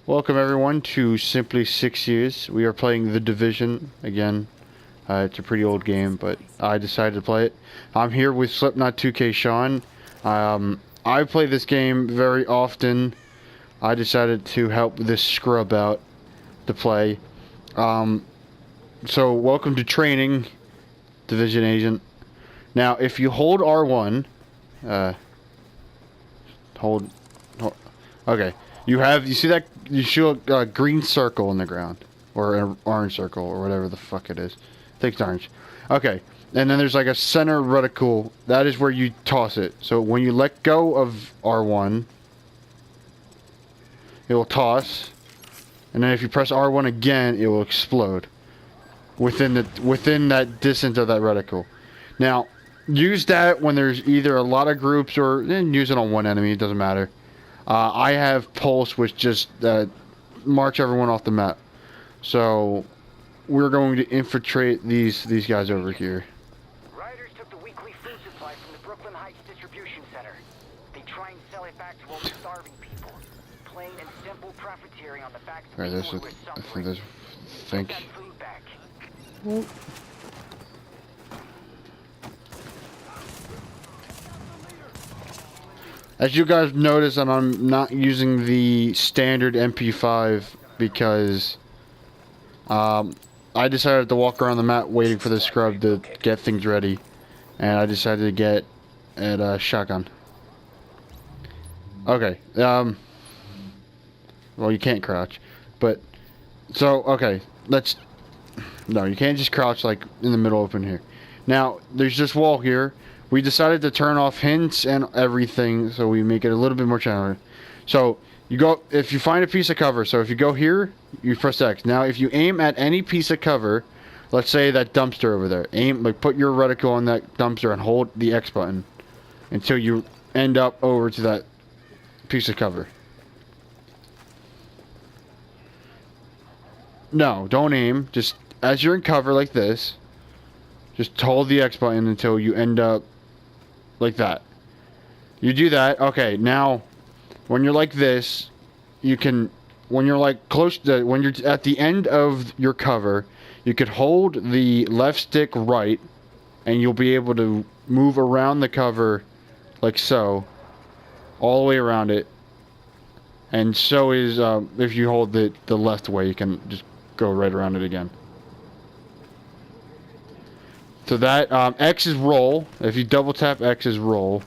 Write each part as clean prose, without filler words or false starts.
Welcome everyone to Simply 6 Years. We are playing The Division again. It's a pretty old game, but I decided to play it. I'm here with Slipknot 2K Sean. I play this game very often. I decided to help this scrub out to play. So welcome to training, Division Agent. Now, if you hold R1, hold, okay. You see that, you show a green circle in the ground, or an orange circle, or whatever the fuck it is. I think it's orange. Okay, and then there's like a center reticle. That is where you toss it. So when you let go of R1, it will toss, and then if you press R1 again, it will explode within that distance of that reticle. Now, use that when there's either a lot of groups or use it on one enemy. It doesn't matter. I have Pulse, which just marks everyone off the map. So we're going to infiltrate these guys over here. Riders took the weekly food supply from the Brooklyn Heights distribution center. They try and sell it back to all the starving people. Plain and simple profiteering on the backs of Alright, people who are I suffering. think Take that food back. As you guys notice, I'm not using the standard MP5 because I decided to walk around the map waiting for the scrub to get things ready, and I decided to get a shotgun. Okay, well, you can't crouch, but so okay, no, you can't just crouch like in the middle open here. Now there's this wall here. We decided to turn off hints and everything, so we make it a little bit more challenging. So you go, if you find a piece of cover, so if you go here, you press X. Now if you aim at any piece of cover, let's say that dumpster over there, put your reticle on that dumpster and hold the X button until you end up over to that piece of cover. No, don't aim, just as you're in cover like this, just hold the X button until you end up like that. You do that. Okay, now when you're like this, you can, when you're like close to, when you're at the end of your cover, you could hold the left stick right, and you'll be able to move around the cover like so, all the way around it. And so is if you hold the left way, you can just go right around it again. So that, X is roll. If you double tap X is roll.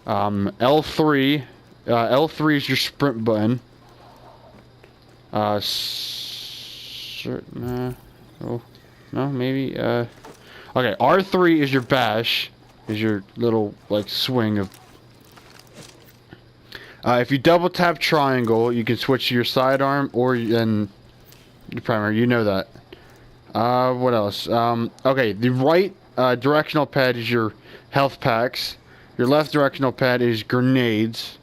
L3 is your sprint button. No, maybe, okay, R3 is your bash. Is your little, like, swing of... if you double tap triangle, you can switch to your sidearm or your primary. You know that. What else? Okay, the right directional pad is your health packs. Your left directional pad is grenades.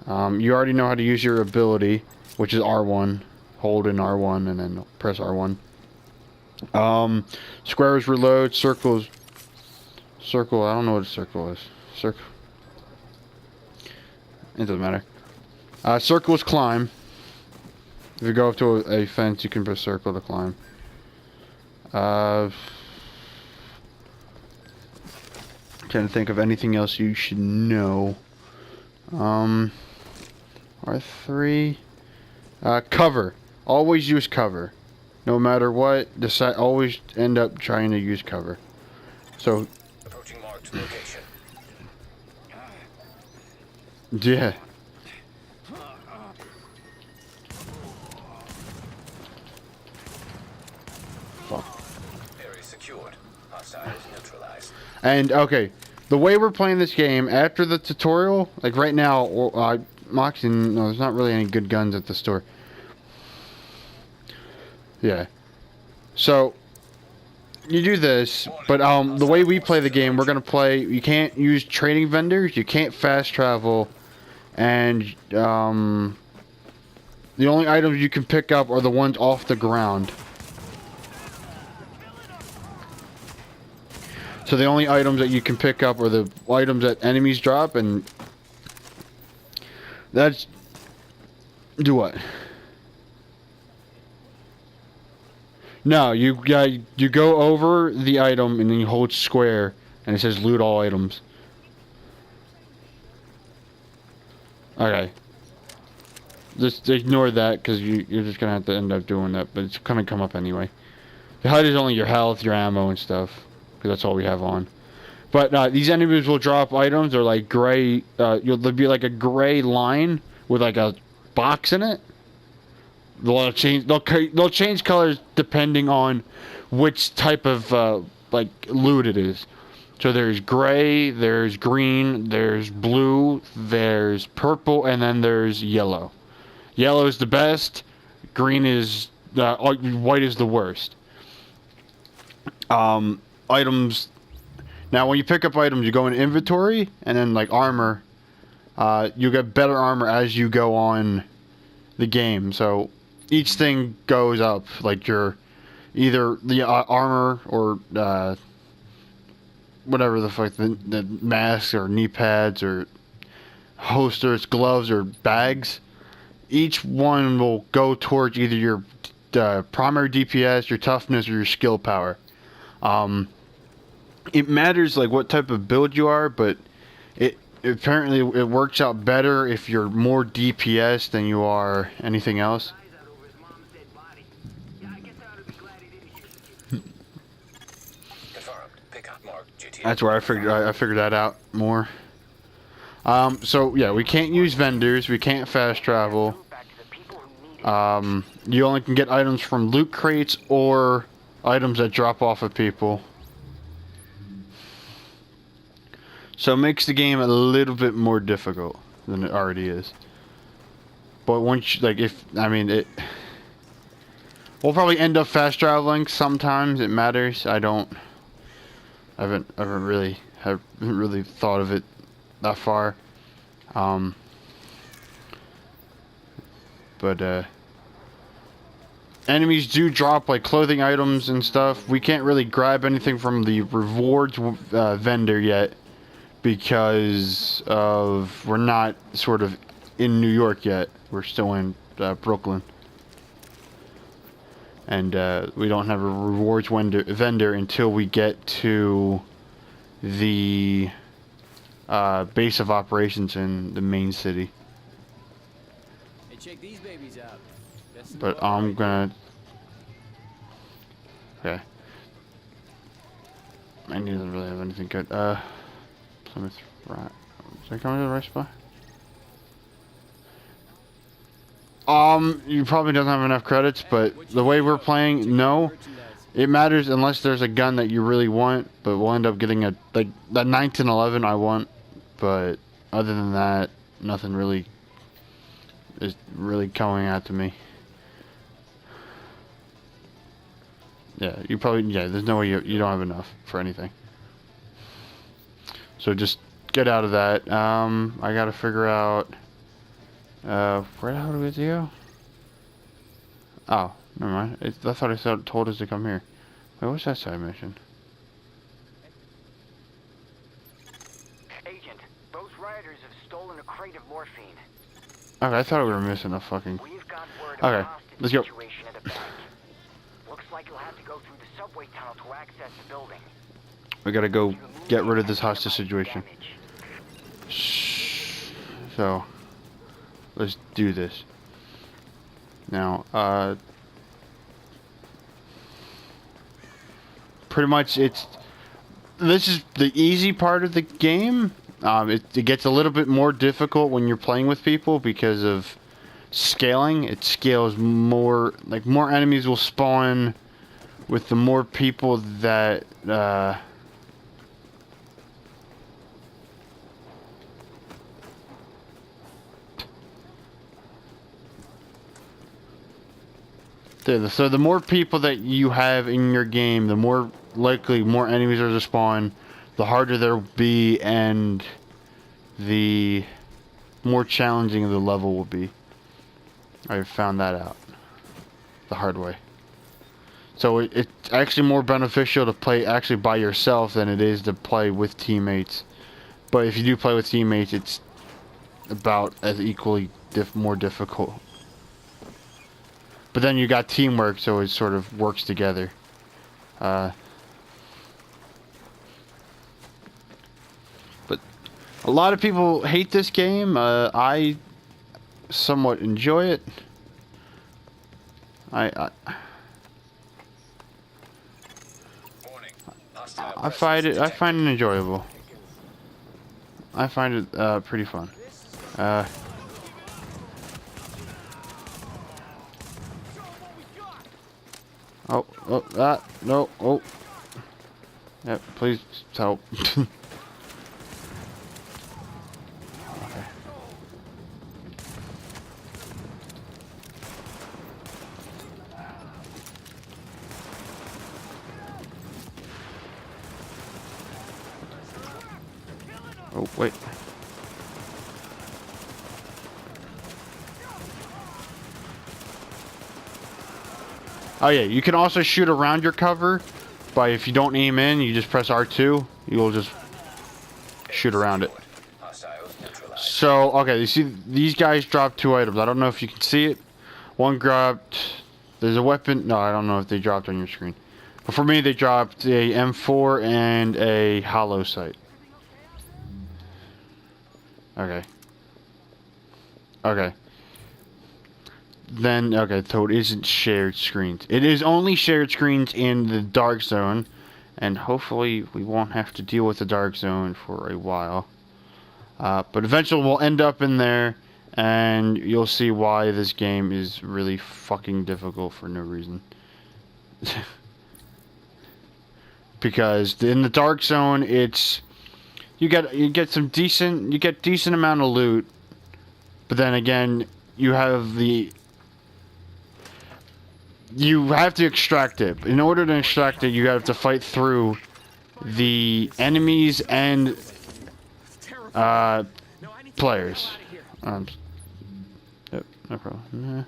You already know how to use your ability, which is R1. Hold in R1 and then press R1. Square is reload. Circle, I don't know what a circle is. Circle. It doesn't matter. Circle is climb. If you go up to a fence, you can press circle to climb. Trying to think of anything else you should know. R3. Cover. Always use cover. No matter what, always end up trying to use cover. So. Approaching marked location. Yeah. And okay, the way we're playing this game after the tutorial, like right now, Moxie, no, there's not really any good guns at the store. Yeah. So you do this, but the way we play the game, we're gonna play. You can't use trading vendors. You can't fast travel, and the only items you can pick up are the ones off the ground. So the only items that you can pick up are the items that enemies drop, and that's Do what? No, you go over the item and then you hold square and it says loot all items. Okay. Just ignore that because you're just gonna have to end up doing that, but it's gonna come up anyway. The HUD is only your health, your ammo, and stuff because that's all we have on. But these enemies will drop items. They're like gray. There'll be like a gray line with like a box in it. They'll change. They'll change colors depending on which type of like loot it is. So there's gray, there's green, there's blue, there's purple, and then there's yellow. Yellow is the best. Green is white is the worst. Items. Now, when you pick up items, you go in inventory, and then like armor. You get better armor as you go on the game. So each thing goes up. Like your either the armor or whatever the fuck the masks or knee pads or holsters, gloves or bags. Each one will go towards either your primary DPS, your toughness, or your skill power. It matters like what type of build you are, but it apparently it works out better if you're more DPS than you are anything else. That's where I figured that out more. So yeah, we can't use vendors, we can't fast travel. You only can get items from loot crates or items that drop off of people. So it makes the game a little bit more difficult than it already is. But once, like, we'll probably end up fast traveling. Sometimes it matters. I haven't really thought of it that far. But enemies do drop like clothing items and stuff. We can't really grab anything from the rewards vendor yet because we're not sort of in New York yet. We're still in Brooklyn. And we don't have a rewards vendor until we get to the base of operations in the main city. Hey, check these babies out. But I'm gonna... Okay. I didn't really have anything good. Plymouth Rock. Is that coming to the right spot? You probably doesn't have enough credits, but the way we're playing, no. It matters unless there's a gun that you really want, but we'll end up getting like that 1911 I want, but other than that, nothing really is really coming out to me. Yeah, there's no way you don't have enough for anything. So just get out of that. I gotta figure out where the hell do we have to go? Oh, never mind. I thought it told us to come here. Wait, what's that side mission? Agent, those rioters have stolen a crate of morphine. Okay, I thought we were missing a fucking... We've got word of a Okay, hostage let's go. situation at a bank. Looks like you'll have to go through the subway tunnel to access the building. We gotta go get rid of this hostage situation. Shh. So, let's do this. Now, pretty much this is the easy part of the game. It gets a little bit more difficult when you're playing with people because of scaling. It scales more, like more enemies will spawn with the more people that so the more people that you have in your game, the more likely more enemies are to spawn, the harder they'll be, and the more challenging the level will be. I found that out the hard way. So it's actually more beneficial to play actually by yourself than it is to play with teammates. But if you do play with teammates, it's about as equally more difficult. But then you got teamwork, so it sort of works together. But a lot of people hate this game. I somewhat enjoy it. I find it enjoyable. I find it pretty fun. No, oh. Yep, please help. Okay. Oh, wait. Oh yeah, you can also shoot around your cover, but if you don't aim in, you just press R2, you'll just shoot around it. So, okay, you see these guys dropped 2 items. I don't know if you can see it. One dropped, there's a weapon, no, I don't know if they dropped on your screen. But for me, they dropped a M4 and a hollow sight. Okay. Okay. Then, okay, so it isn't shared screens. It is only shared screens in the dark zone, and hopefully we won't have to deal with the dark zone for a while. But eventually we'll end up in there, and you'll see why this game is really fucking difficult for no reason. Because in the dark zone, it's you get decent amount of loot, but then again, you have to extract it. In order to extract it, you have to fight through the enemies and players. Yep, no problem.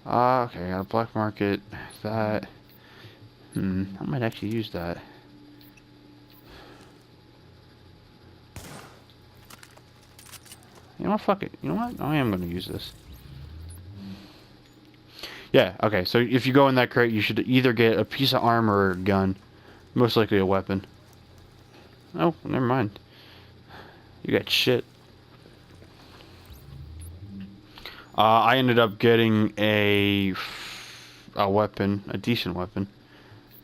Okay, I got a black market. That. I might actually use that. You know what? Fuck it. You know what? I am going to use this. Yeah, okay, so if you go in that crate, you should either get a piece of armor or a gun. Most likely a weapon. Oh, never mind. You got shit. I ended up getting a weapon, a decent weapon.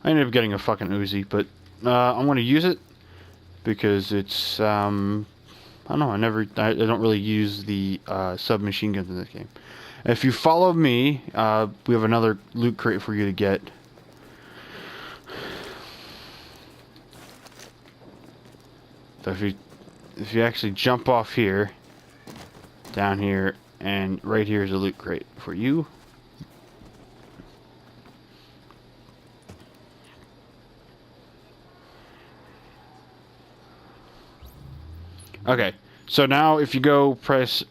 I ended up getting a fucking Uzi, but I'm going to use it because it's, I don't know, I don't really use the submachine guns in this game. If you follow me, we have another loot crate for you to get. So if you actually jump off here, down here, and right here is a loot crate for you. Okay, so now if you go press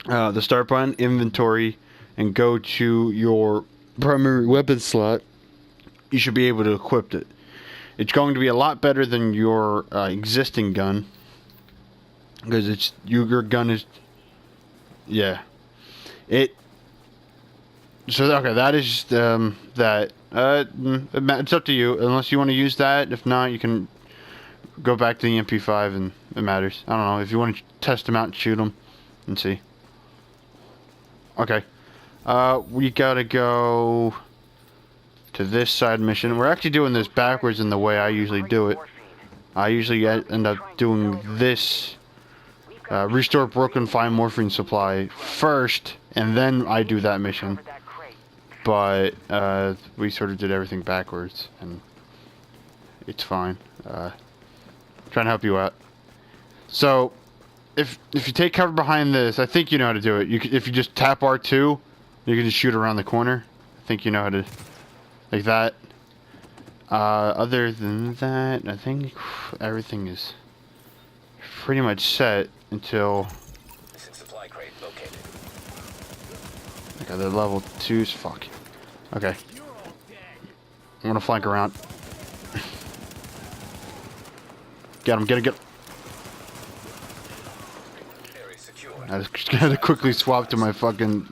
the start button, inventory, and go to your primary weapon slot, you should be able to equip it. It's going to be a lot better than your existing gun, because your gun is, yeah, so okay, that is that. It's up to you, unless you want to use that. If not, you can go back to the MP5, and it matters. I don't know if you want to test them out and shoot them and see. Okay, we gotta go to this side mission. We're actually doing this backwards in the way I usually do it. I usually end up doing this, restore broken fine morphine supply first, and then I do that mission. But we sort of did everything backwards, and it's fine. Trying to help you out. So, if you take cover behind this, I think you know how to do it. If you just tap R2, you can just shoot around the corner. I think you know how to, like that. Other than that, I think everything is pretty much set until. Supply crate located. Okay, they're level 2s. Fuck. Okay. I'm gonna flank around. Get him, get him, get him. I just gotta quickly swap to my fucking